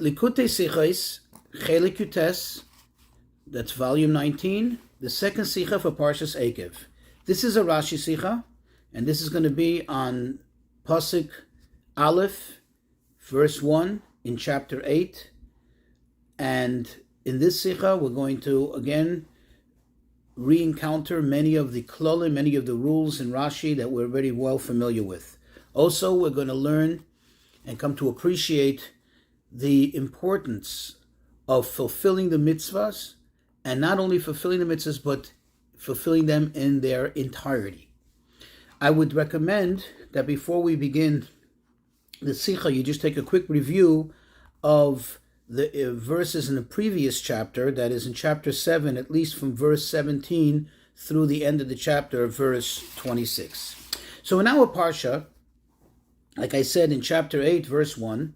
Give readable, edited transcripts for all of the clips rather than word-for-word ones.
Likutei Sichos, Chelik Yutes, that's volume 19, the second sicha for parsha Eikev. This is a Rashi sicha, and this is going to be on pasuk Aleph, verse 1 in chapter 8. And in this sicha, we're going to again re-encounter many of the klolim, many of the rules in Rashi that we're already well familiar with. Also, we're going to learn and come to appreciate the importance of fulfilling the mitzvahs, and not only fulfilling the mitzvahs, but fulfilling them in their entirety. I would recommend that before we begin the sicha, you just take a quick review of the verses in the previous chapter, that is in chapter 7, at least from verse 17 through the end of the chapter, verse 26. So in our parsha, like I said in chapter 8, verse 1,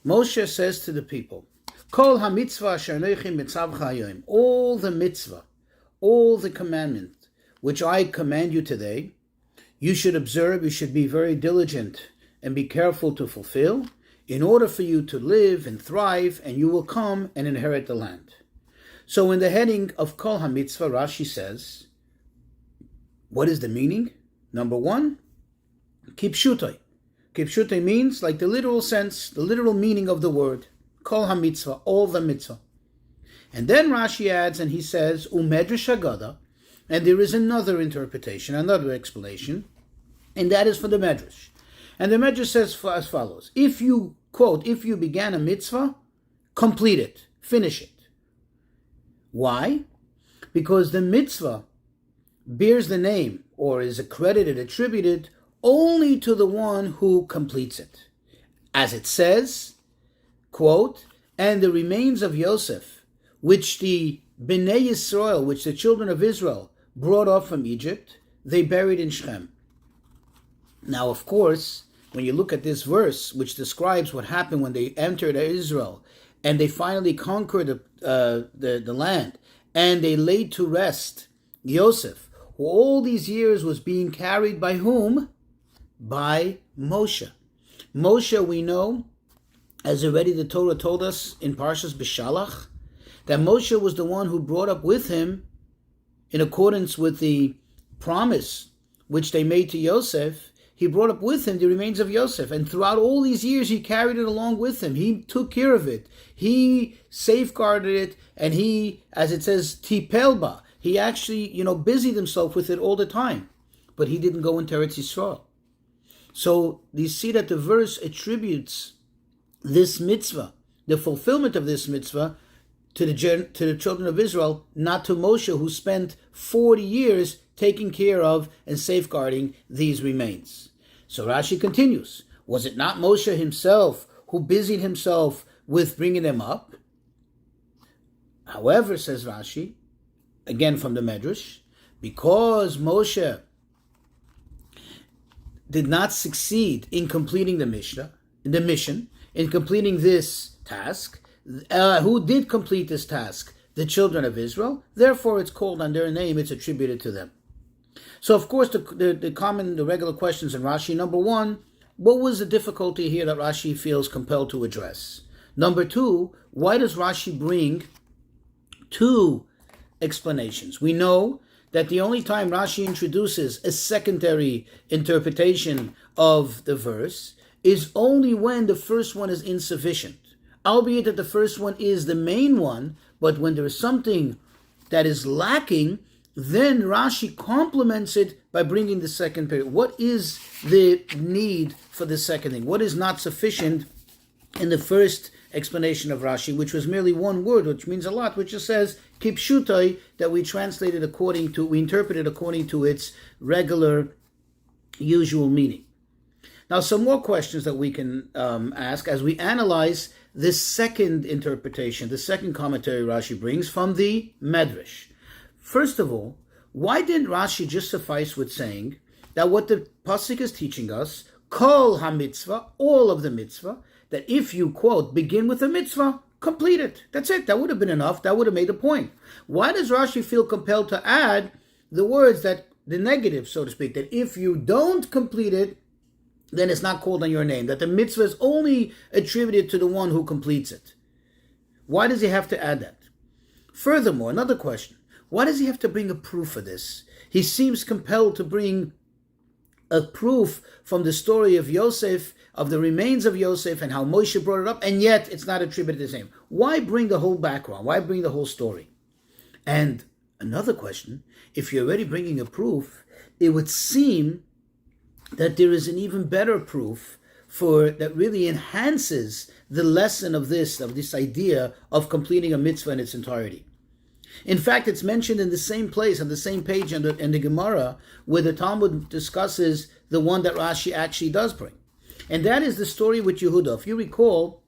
Moshe says to the people, Kol ha-mitzvah asher anochi mitzavcha hayom, all the mitzvah, all the commandment, which I command you today, you should observe, you should be very diligent and be careful to fulfill, in order for you to live and thrive, and you will come and inherit the land. So in the heading of Kol ha-mitzvah, Rashi says, what is the meaning? Number one, kipshutai. Kipshutai means, like the literal sense, the literal meaning of the word, Kol ha-mitzvah, all the mitzvah. And then Rashi adds, and he says, Midrash agada, and there is another interpretation, another explanation, and that is for the Midrash. And the Midrash says as follows, if you, quote, if you began a mitzvah, complete it, finish it. Why? Because the mitzvah bears the name, or is accredited, attributed, only to the one who completes it. As it says, quote, and the remains of Yosef, which the Bnei Yisrael, which the children of Israel brought up from Egypt, they buried in Shechem. Now, of course, when you look at this verse, which describes what happened when they entered Israel, and they finally conquered the land, and they laid to rest Yosef, who all these years was being carried by whom? By Moshe. Moshe, we know, as already the Torah told us in Parshas B'Shalach, that Moshe was the one who brought up with him, in accordance with the promise which they made to Yosef, he brought up with him the remains of Yosef. And throughout all these years, he carried it along with him. He took care of it. He safeguarded it. And he, as it says, tipelba, he actually, busied himself with it all the time. But he didn't go into Eretz Yisrael. So you see that the verse attributes this mitzvah, the fulfillment of this mitzvah, to the children of Israel, not to Moshe, who spent 40 years taking care of and safeguarding these remains. So Rashi continues, was it not Moshe himself who busied himself with bringing them up? However, says Rashi, again from the Midrash, because Moshe did not succeed in completing the mission, in completing this task, who did complete this task? The children of Israel. Therefore, it's called on their name, it's attributed to them. So, of course, the regular questions in Rashi. Number one, what was the difficulty here that Rashi feels compelled to address? Number two, why does Rashi bring two explanations? We know that the only time Rashi introduces a secondary interpretation of the verse is only when the first one is insufficient. Albeit that the first one is the main one, but when there is something that is lacking, then Rashi complements it by bringing the second period. What is the need for the second thing? What is not sufficient in the first explanation of Rashi, which was merely one word, which means a lot, which just says kipshutai, that we interpreted according to its regular, usual meaning. Now, some more questions that we can ask as we analyze this second interpretation, the second commentary Rashi brings from the Midrash. First of all, why didn't Rashi just suffice with saying that what the pasuk is teaching us, kol ha-mitzvah, all of the mitzvah, that if you, quote, begin with a mitzvah, complete it. That's it. That would have been enough. That would have made a point. Why does Rashi feel compelled to add the words that, the negative, so to speak, that if you don't complete it, then it's not called on your name, that the mitzvah is only attributed to the one who completes it. Why does he have to add that? Furthermore, another question, why does he have to bring a proof for this? He seems compelled to bring a proof from the story of Yosef, of the remains of Yosef, and how Moshe brought it up, and yet it's not attributed to the same. Why bring the whole background? Why bring the whole story? And another question, if you're already bringing a proof, it would seem that there is an even better proof that really enhances the lesson of this idea of completing a mitzvah in its entirety. In fact, it's mentioned in the same place, on the same page in the Gemara, where the Talmud discusses the one that Rashi actually does bring. And that is the story with Yehuda. If you recall,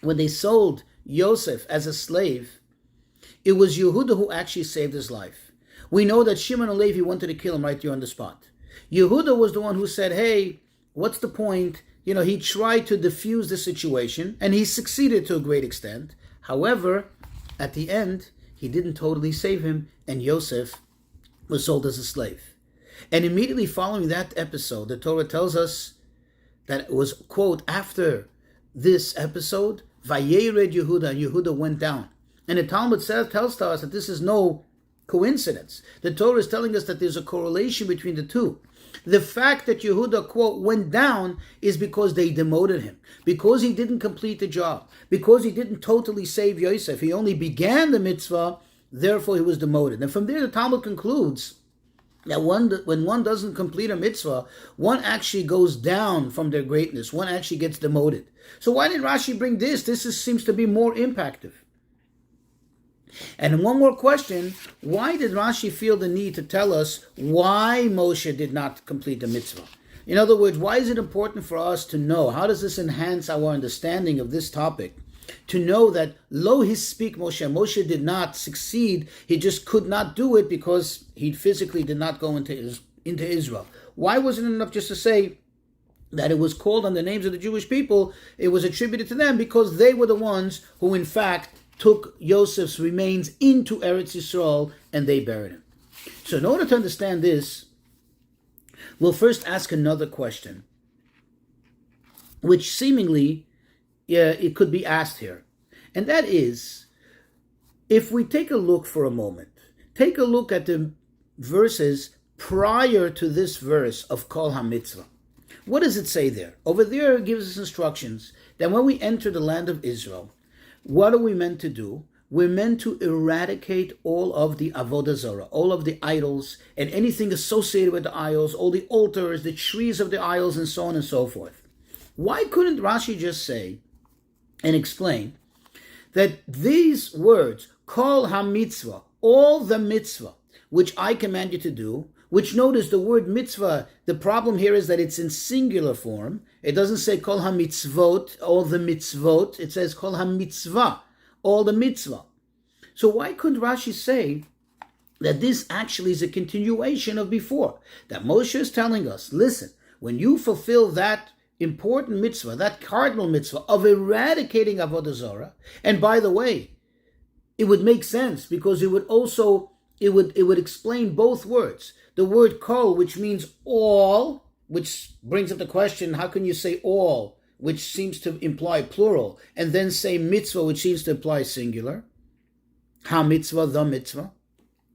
when they sold Yosef as a slave, it was Yehuda who actually saved his life. We know that Shimon and Levi wanted to kill him right there on the spot. Yehuda was the one who said, hey, what's the point? He tried to diffuse the situation, and he succeeded to a great extent. However, at the end, he didn't totally save him, and Yosef was sold as a slave. And immediately following that episode, the Torah tells us that it was, quote, after this episode, Vayered Yehuda, and Yehuda went down. And the Talmud tells us that this is no coincidence. The Torah is telling us that there's a correlation between the two. The fact that Yehuda, quote, went down is because they demoted him, because he didn't complete the job, because he didn't totally save Yosef. He only began the mitzvah, therefore he was demoted. And from there the Talmud concludes that when one doesn't complete a mitzvah, one actually goes down from their greatness. One actually gets demoted. So why did Rashi bring this? Seems to be more impactful. And one more question, why did Rashi feel the need to tell us why Moshe did not complete the mitzvah? In other words, why is it important for us to know? How does this enhance our understanding of this topic? To know that lo hispik Moshe did not succeed, he just could not do it because he physically did not go into Israel. Why wasn't it enough just to say that it was called on the names of the Jewish people? It was attributed to them because they were the ones who in fact took Yosef's remains into Eretz Yisrael and they buried him. So in order to understand this, we'll first ask another question, which seemingly it could be asked here. And that is, if we take a look for a moment, take a look at the verses prior to this verse of Kol HaMitzvah. What does it say there? Over there it gives us instructions that when we enter the land of Israel, what are we meant to do? We're meant to eradicate all of the avodah zarah, all of the idols, and anything associated with the idols, all the altars, the trees of the idols, and so on and so forth. Why couldn't Rashi just say and explain that these words, Kol HaMitzvah, all the mitzvah, which I command you to do, which notice the word mitzvah, the problem here is that it's in singular form. It doesn't say Kol HaMitzvot, all the mitzvot. It says Kol HaMitzvah, all the mitzvah. So why couldn't Rashi say that this actually is a continuation of before? That Moshe is telling us, listen, when you fulfill that important mitzvah, that cardinal mitzvah of eradicating avodah zarah, and by the way, it would make sense because it would also, it would explain both words. The word kol, which means all, which brings up the question, how can you say all, which seems to imply plural, and then say mitzvah, which seems to imply singular? Ha-mitzvah, the mitzvah.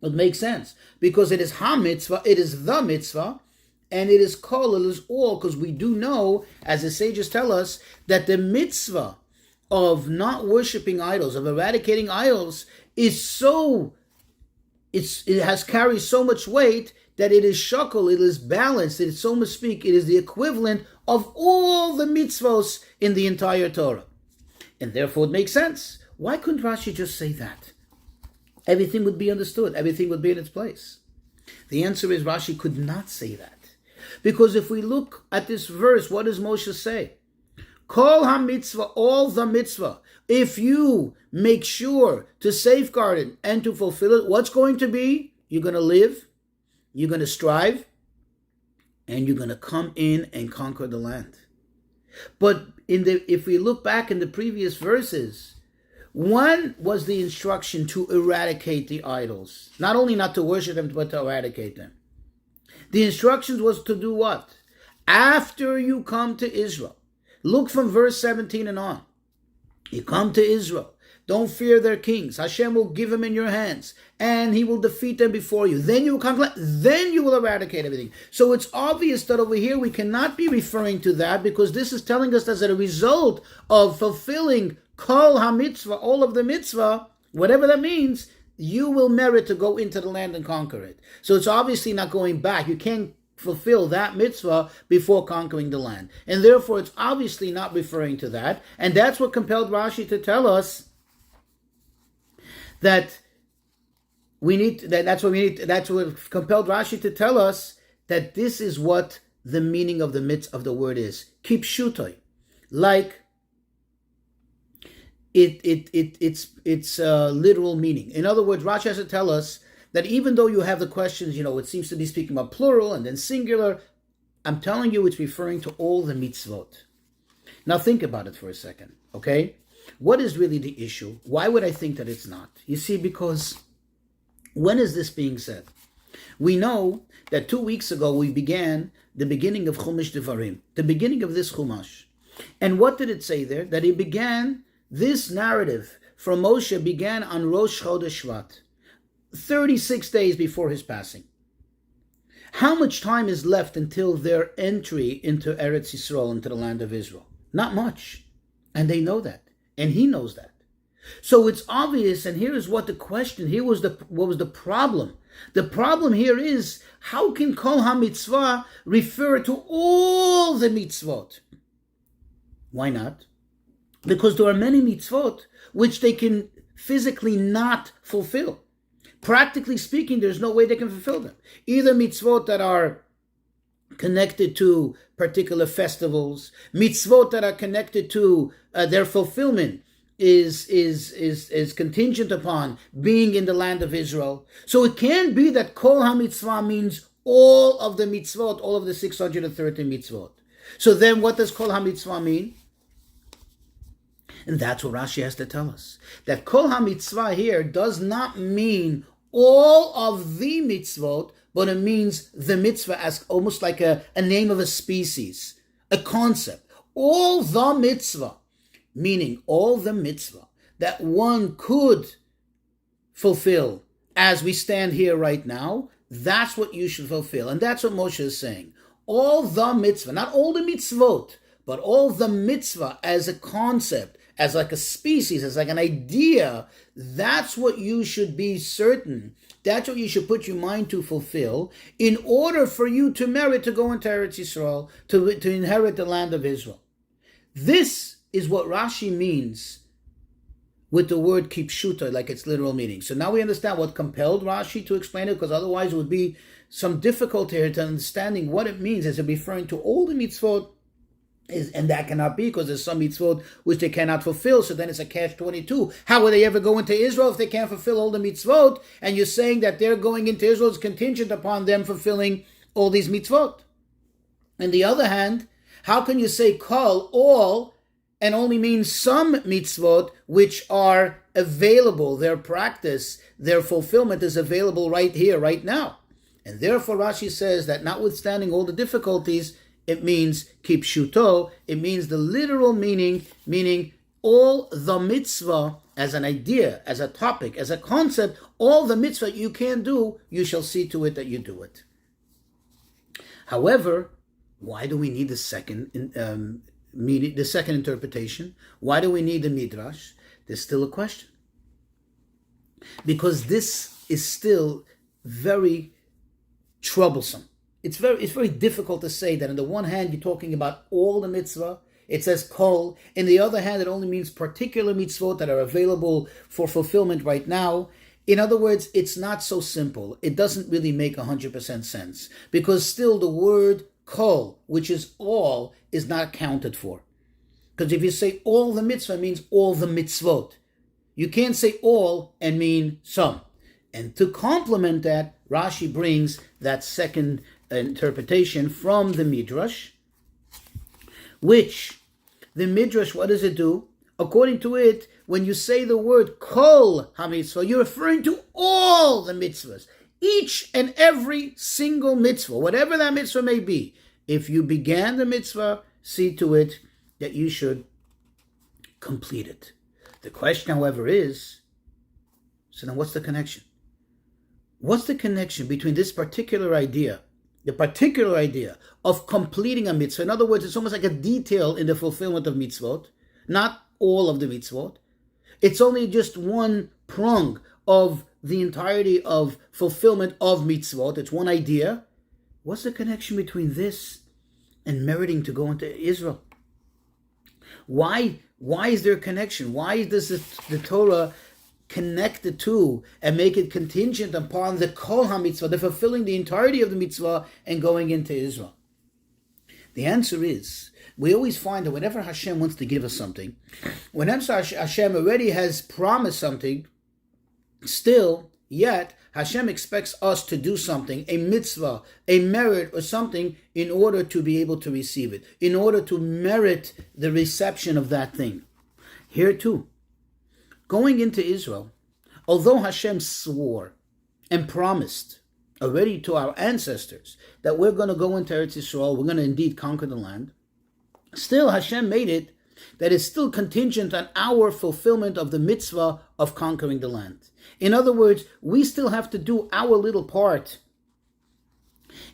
It makes sense, because it is ha-mitzvah, it is the mitzvah, and it is kol, it is all, because we do know, as the sages tell us, that the mitzvah of not worshiping idols, of eradicating idols, is so, it has carried so much weight that it is shakel, it is balanced, it is, so to speak, it is the equivalent of all the mitzvos in the entire Torah. And therefore it makes sense. Why couldn't Rashi just say that? Everything would be understood, everything would be in its place. The answer is Rashi could not say that. Because if we look at this verse, what does Moshe say? Kol ha-mitzvah, all the mitzvah. If you make sure to safeguard it and to fulfill it, what's going to be? You're going to live, you're going to strive, and you're going to come in and conquer the land. But if we look back in the previous verses, one was the instruction to eradicate the idols. Not only not to worship them, but to eradicate them. The instructions was to do what? After you come to Israel. Look from verse 17 and on. You come to Israel. Don't fear their kings. Hashem will give them in your hands, and he will defeat them before you. Then you will conquer. Then you will eradicate everything. So it's obvious that over here we cannot be referring to that, because this is telling us that as a result of fulfilling kol ha-mitzvah, all of the mitzvah, whatever that means, you will merit to go into the land and conquer it. So it's obviously not going back. You can't fulfill that mitzvah before conquering the land. And therefore it's obviously not referring to that. And that's what compelled Rashi to tell us that that's what compelled Rashi to tell us that this is what the meaning of the mitzvah of the word is. Kipshutoi. Like it's literal meaning. In other words, Rashi has to tell us that even though you have the questions, it seems to be speaking about plural and then singular, I'm telling you it's referring to all the mitzvot. Now think about it for a second, okay? What is really the issue? Why would I think that it's not? You see, because when is this being said? We know that 2 weeks ago we began the beginning of Chumash Devarim, the beginning of this Chumash. And what did it say there? That it began, this narrative from Moshe began on Rosh Chodesh Shvat, 36 days before his passing. How much time is left until their entry into Eretz Yisrael, into the land of Israel? Not much. And they know that. And he knows that. So it's obvious, and here is what the question, what was the problem? The problem here is, how can Kol HaMitzvah refer to all the mitzvot? Why not? Because there are many mitzvot which they can physically not fulfill. Practically speaking, there's no way they can fulfill them. Either mitzvot that are connected to particular festivals, mitzvot that are connected to their fulfillment is contingent upon being in the land of Israel. So it can be that Kol HaMitzvah means all of the mitzvot, all of the 613 mitzvot. So then what does Kol HaMitzvah mean? And that's what Rashi has to tell us. That Kol HaMitzvah here does not mean all of the mitzvot, but it means the mitzvah as almost like a name of a species, a concept. All the mitzvah, meaning all the mitzvah that one could fulfill as we stand here right now, that's what you should fulfill. And that's what Moshe is saying. All the mitzvah, not all the mitzvot, but all the mitzvah as a concept, as like a species, as like an idea, that's what you should be certain. That's what you should put your mind to fulfill in order for you to merit to go into Eretz Yisrael, to inherit the land of Israel. This is what Rashi means with the word kipshuta, like its literal meaning. So now we understand what compelled Rashi to explain it, because otherwise it would be some difficulty here to understanding what it means as it referring to all the mitzvot. And that cannot be, because there's some mitzvot which they cannot fulfill. So then it's a catch-22. How will they ever go into Israel if they can't fulfill all the mitzvot? And you're saying that they're going into Israel is contingent upon them fulfilling all these mitzvot. On the other hand, how can you say kol, all, and only mean some mitzvot which are available, their practice, their fulfillment is available right here, right now? And therefore Rashi says that notwithstanding all the difficulties, it means kipshuto, it means the literal meaning all the mitzvah as an idea, as a topic, as a concept, all the mitzvah you can do, you shall see to it that you do it. However, why do we need the second interpretation? Why do we need the Midrash? There's still a question. Because this is still very troublesome. It's very difficult to say that on the one hand you're talking about all the mitzvah, it says kol. In the other hand, it only means particular mitzvot that are available for fulfillment right now. In other words, it's not so simple. It doesn't really make 100% sense, because still the word kol, which is all, is not accounted for. Because if you say all the mitzvah, means all the mitzvot. You can't say all and mean some. And to complement that, Rashi brings that second interpretation from the Midrash, which the Midrash, what does it do? According to it, when you say the word kol ha-mitzvah, you're referring to all the mitzvahs, each and every single mitzvah, whatever that mitzvah may be. If you began the mitzvah, see to it that you should complete it. The question, however, is, so then what's the connection? What's the connection between this particular idea, the particular idea of completing a mitzvah? In other words, it's almost like a detail in the fulfillment of mitzvot, not all of the mitzvot. It's only just one prong of the entirety of fulfillment of mitzvot. It's one idea. What's the connection between this and meriting to go into Israel? Why is there a connection? Why does the Torah connect the two and make it contingent upon the kol ha-mitzvah, the fulfilling the entirety of the mitzvah and going into Israel? The answer is, we always find that whenever Hashem wants to give us something, whenever Hashem already has promised something, still, yet, Hashem expects us to do something, a mitzvah, a merit, or something, in order to be able to receive it, in order to merit the reception of that thing. Here too, going into Israel, although Hashem swore and promised already to our ancestors that we're going to go into Eretz Yisrael, we're going to indeed conquer the land, still Hashem made it that it's still contingent on our fulfillment of the mitzvah of conquering the land. In other words, we still have to do our little part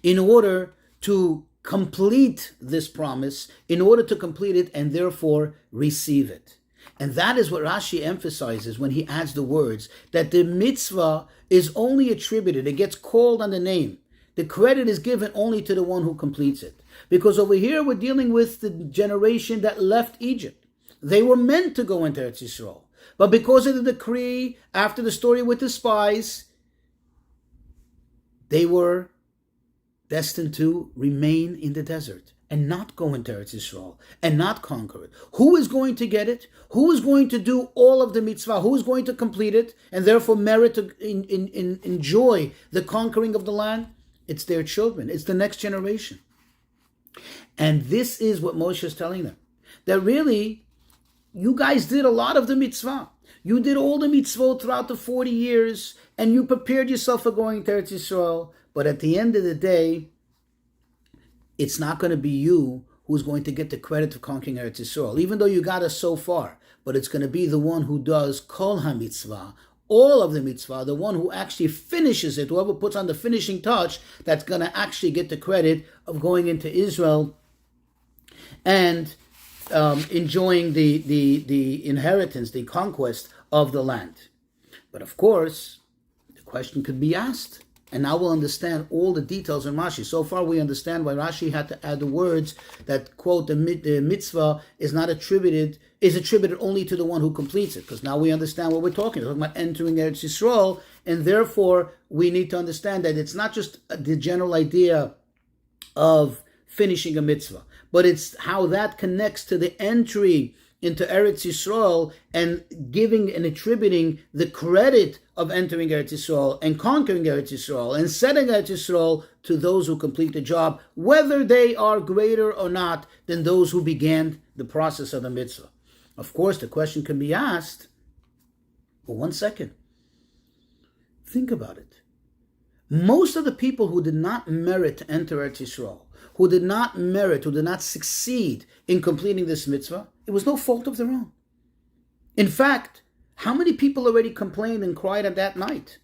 in order to complete this promise, in order to complete it and therefore receive it. And that is what Rashi emphasizes when he adds the words that the mitzvah is only attributed, it gets called on the name. The credit is given only to the one who completes it. Because over here we're dealing with the generation that left Egypt. They were meant to go into Eretz Yisrael. But because of the decree, after the story with the spies, they were destined to remain in the desert and not go into Eretz Yisrael and not conquer it. Who is going to get it? Who is going to do all of the mitzvah? Who is going to complete it and therefore merit to enjoy the conquering of the land? It's their children. It's the next generation. And this is what Moshe is telling them. That really, you guys did a lot of the mitzvah. You did all the mitzvot throughout the 40 years, and you prepared yourself for going to Eretz Yisrael. But at the end of the day, it's not going to be you who's going to get the credit for conquering Eretz Yisrael, even though you got us so far. But it's going to be the one who does kol ha-mitzvah, all of the mitzvah, the one who actually finishes it, whoever puts on the finishing touch, that's going to actually get the credit of going into Israel and enjoying the inheritance, the conquest of the land. But of course, the question could be asked, and now we'll understand all the details in Rashi. So far we understand why Rashi had to add the words that, quote, the mitzvah is attributed only to the one who completes it, because now we understand what we're talking about. We're talking about entering Eretz Yisrael, and therefore we need to understand that it's not just the general idea of finishing a mitzvah, but it's how that connects to the entry into Eretz Yisrael and giving and attributing the credit of entering Eretz Yisrael and conquering Eretz Yisrael and setting Eretz Yisrael to those who complete the job, whether they are greater or not than those who began the process of the mitzvah. Of course, the question can be asked, well, 1 second. Think about it. Most of the people who did not merit to enter Eretz Yisrael, who did not succeed in completing this mitzvah, it was no fault of their own. In fact, how many people already complained and cried at that night?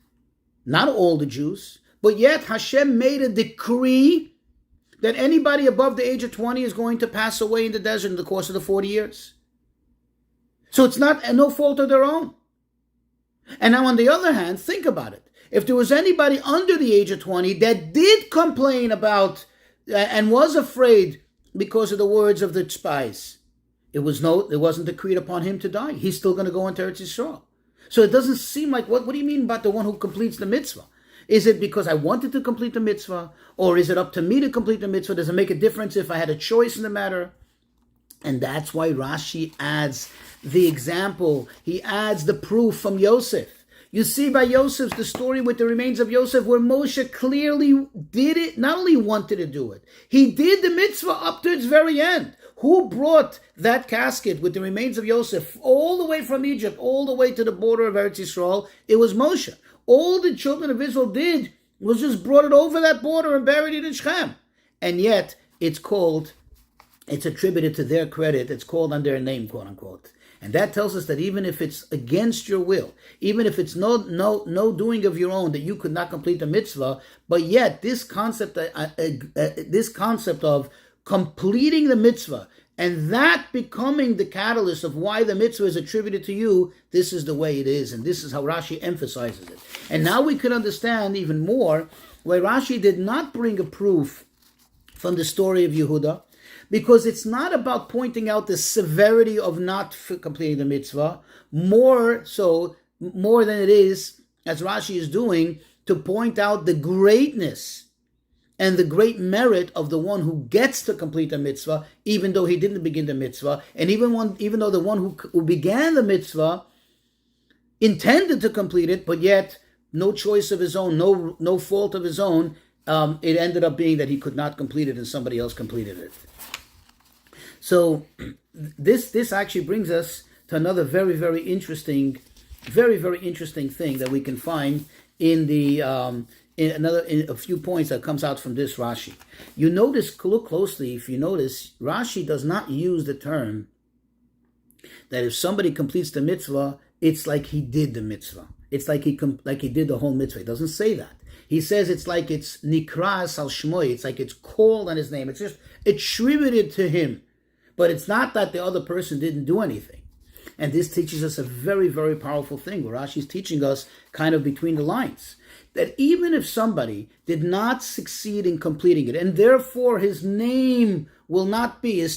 Not all the Jews, but yet Hashem made a decree that anybody above the age of 20 is going to pass away in the desert in the course of the 40 years. So it's no fault of their own. And now on the other hand, think about it. If there was anybody under the age of 20 that did complain about and was afraid because of the words of the spies, it wasn't decreed upon him to die. He's still going to go into Eretz Yisrael. So it doesn't seem like, what do you mean about the one who completes the mitzvah? Is it because I wanted to complete the mitzvah? Or is it up to me to complete the mitzvah? Does it make a difference if I had a choice in the matter? And that's why Rashi adds the example. He adds the proof from Yosef. You see by Yosef, the story with the remains of Yosef, where Moshe clearly did it, not only wanted to do it, he did the mitzvah up to its very end. Who brought that casket with the remains of Yosef all the way from Egypt, all the way to the border of Eretz Yisrael? It was Moshe. All the children of Israel did was just brought it over that border and buried it in Shechem. And yet, it's attributed to their credit, it's called on their name, quote unquote. And that tells us that even if it's against your will, even if it's no doing of your own, that you could not complete the mitzvah, but yet this concept of completing the mitzvah and that becoming the catalyst of why the mitzvah is attributed to you, this is the way it is, and this is how Rashi emphasizes it. And now we could understand even more why Rashi did not bring a proof from the story of Yehuda, because it's not about pointing out the severity of not completing the mitzvah, more than it is, as Rashi is doing, to point out the greatness and the great merit of the one who gets to complete the mitzvah, even though he didn't begin the mitzvah, and even though the one who began the mitzvah intended to complete it, but yet no choice of his own, no fault of his own, it ended up being that he could not complete it and somebody else completed it. So this actually brings us to another very, very interesting thing that we can find in a few points that comes out from this Rashi. You notice, look closely, if you notice, Rashi does not use the term that if somebody completes the mitzvah, it's like he did the mitzvah. It's like he did the whole mitzvah. He doesn't say that. He says it's like it's nikras al shmoi. It's like it's called on his name. It's just attributed to him. But it's not that the other person didn't do anything. And this teaches us a very, very powerful thing, where Rashi's teaching us kind of between the lines, that even if somebody did not succeed in completing it, and therefore his name will not be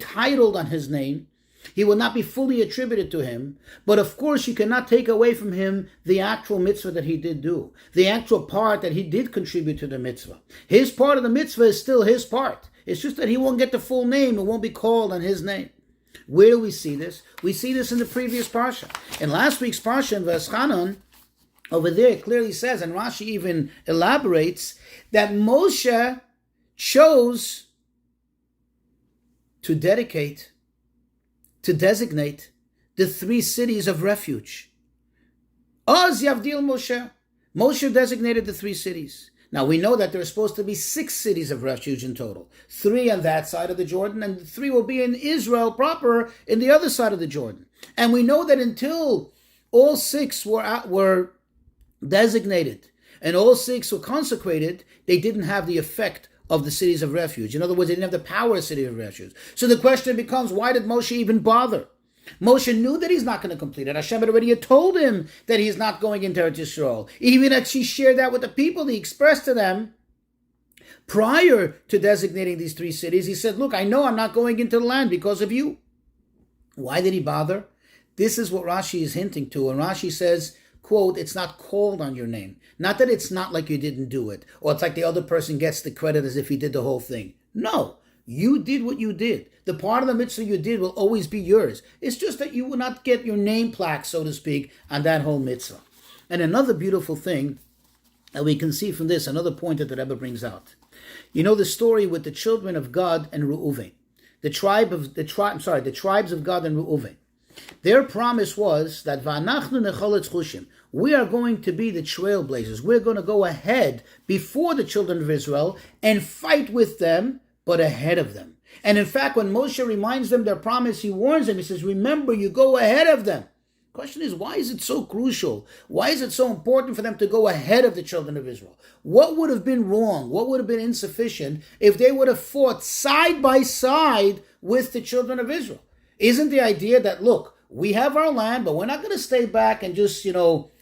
titled on his name, he will not be fully attributed to him, but of course you cannot take away from him the actual mitzvah that he did do, the actual part that he did contribute to the mitzvah. His part of the mitzvah is still his part. It's just that he won't get the full name, it won't be called on his name. Where do we see this? We see this in the previous parsha. In last week's parsha, in V'eschanan, over there it clearly says, and Rashi even elaborates, that Moshe chose to designate the 3 cities of refuge. Oz Yavdil Moshe. Moshe designated the 3 cities. Now we know that there are supposed to be 6 cities of refuge in total. 3 on that side of the Jordan, and 3 will be in Israel proper, in the other side of the Jordan. And we know that until all 6 were designated and all 6 were consecrated, they didn't have the effect of the cities of refuge. In other words, they didn't have the power of city of refuge. So the question becomes, why did Moshe even bother? Moshe knew that he's not going to complete it. Hashem had already told him that he's not going into Eretz Yisrael. Even as he shared that with the people, he expressed to them, prior to designating these 3 cities, he said, look, I know I'm not going into the land because of you. Why did he bother? This is what Rashi is hinting to. And Rashi says, quote, it's not called on your name. Not that it's not like you didn't do it, or it's like the other person gets the credit as if he did the whole thing. No, you did what you did. The part of the mitzvah you did will always be yours. It's just that you will not get your name plaque, so to speak, on that whole mitzvah. And another beautiful thing that we can see from this, another point that the Rebbe brings out. You know the story with the children of Gad and Reuven, the tribes of Gad and Reuven. Their promise was that V'anachnu necholetz chushim, we are going to be the trailblazers. We're going to go ahead before the children of Israel and fight with them, but ahead of them. And in fact, when Moshe reminds them their promise, he warns them. He says, remember, you go ahead of them. The question is, why is it so crucial? Why is it so important for them to go ahead of the children of Israel? What would have been wrong? What would have been insufficient if they would have fought side by side with the children of Israel? Isn't the idea that, look, we have our land, but we're not going to stay back and just,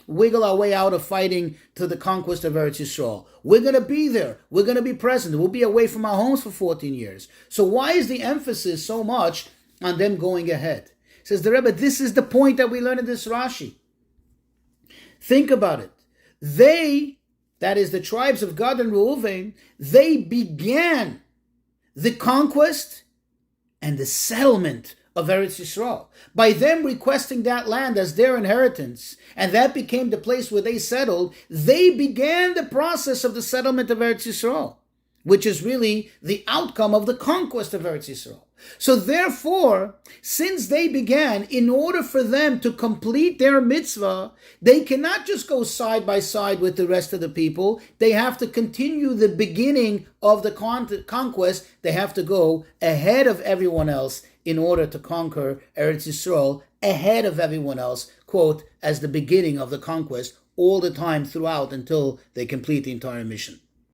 wiggle our way out of fighting to the conquest of Eretz Yisrael. We're going to be there. We're going to be present. We'll be away from our homes for 14 years. So why is the emphasis so much on them going ahead? Says the Rebbe, this is the point that we learn in this Rashi. Think about it. They, that is the tribes of Gad and Reuven, they began the conquest and the settlement of Eretz Yisrael, by them requesting that land as their inheritance, and that became the place where they settled. They began the process of the settlement of Eretz Yisrael, which is really the outcome of the conquest of Eretz Yisrael. So therefore, since they began, in order for them to complete their mitzvah, they cannot just go side by side with the rest of the people. They have to continue the beginning of the conquest. They have to go ahead of everyone else in order to conquer Eretz Yisrael, ahead of everyone else, quote, as the beginning of the conquest, all the time throughout until they complete the entire mission.